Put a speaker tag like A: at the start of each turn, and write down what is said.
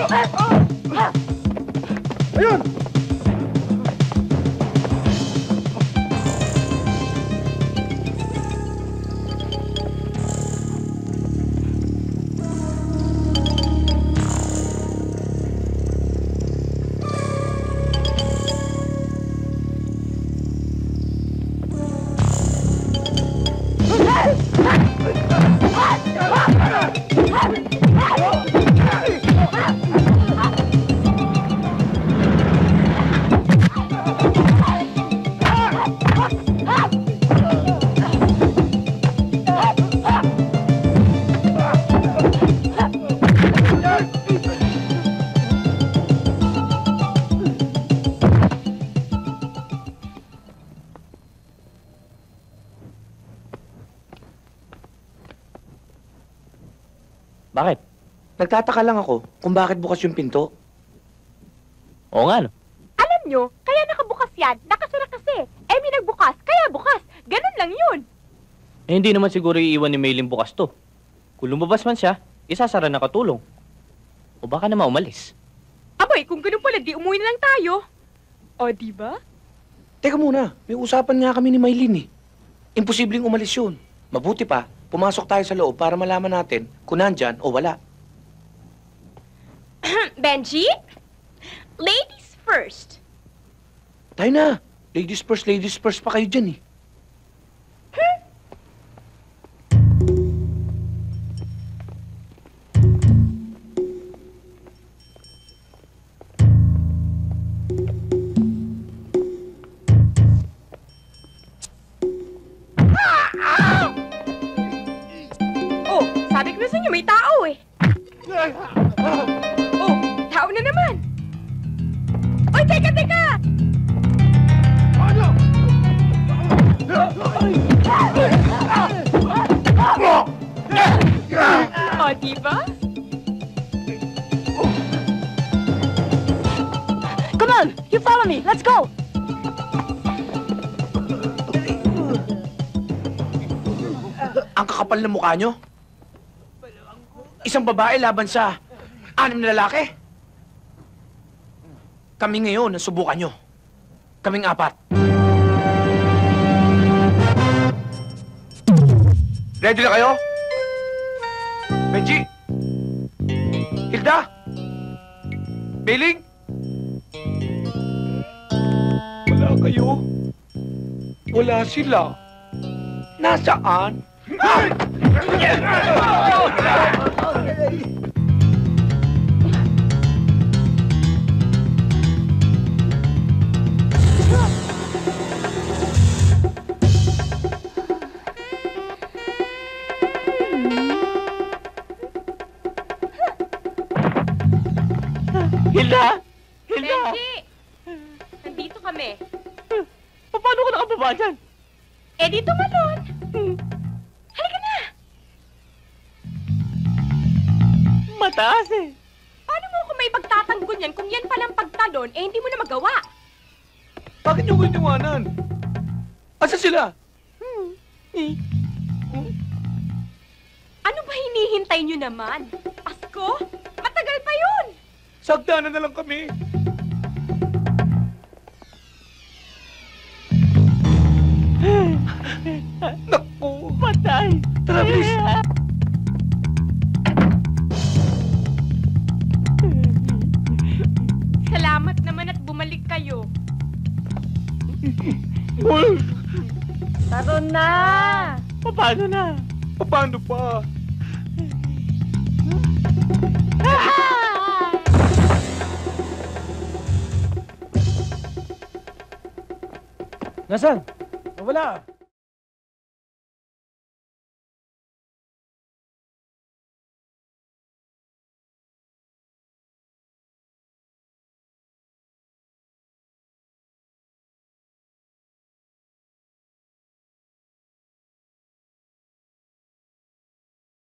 A: Ayun!
B: Bakit?
C: Nagtataka lang ako kung bakit bukas yung pinto.
B: Oo nga, no?
D: Alam nyo, kaya nakabukas yan. Nakasara kasi. Eh, may nagbukas, kaya bukas. Ganun lang yun.
B: Eh, hindi naman siguro iiwan ni Maylin bukas to. Kung lumabas man siya, isasara na katulong. O baka naman umalis.
D: Aboy, kung ganun pala, di umuwi na lang tayo. O, di ba?
C: Teka muna, may usapan nga kami ni Maylin eh. Imposibleng umalis yun. Mabuti pa, pumasok tayo sa loob para malaman natin kung nandyan o wala.
D: Benji? Ladies first.
C: Tayo na. Ladies first pa kayo dyan eh.
D: Oh, sabi ko na sa inyo, may tao eh. Oh, tao na naman. Oy, teka! O, diba?
E: Come on, you follow me. Let's go.
C: Ang kakapal ng mukha nyo? Isang babae laban sa 6 na lalaki? Kami ngayon ang subukan nyo. Kaming 4. Ready na kayo? Benji? Hilda? Beling? Wala kayo? Wala sila. Nasaan?
B: Hilda!
D: Benji! Nandito kami.
B: Paano ka nakababa dyan?
D: Eh, dito malon. Halika na!
B: Mataas eh.
D: Paano mo kung may pagtatanggol yan kung yan palang pagtalon, eh hindi mo na magawa?
C: Bakit nyo ko iniwanan? Asa sila?
D: Ano ba hinihintay nyo naman? Pasko? Matagal pa yun!
C: Sagdanan na lang kami. Naku!
B: Patay!
C: Tara, bilis!
D: Salamat naman at bumalik kayo.
E: Taro na.
B: Paano na?
C: Paano pa?
A: Nasaan? Nawala.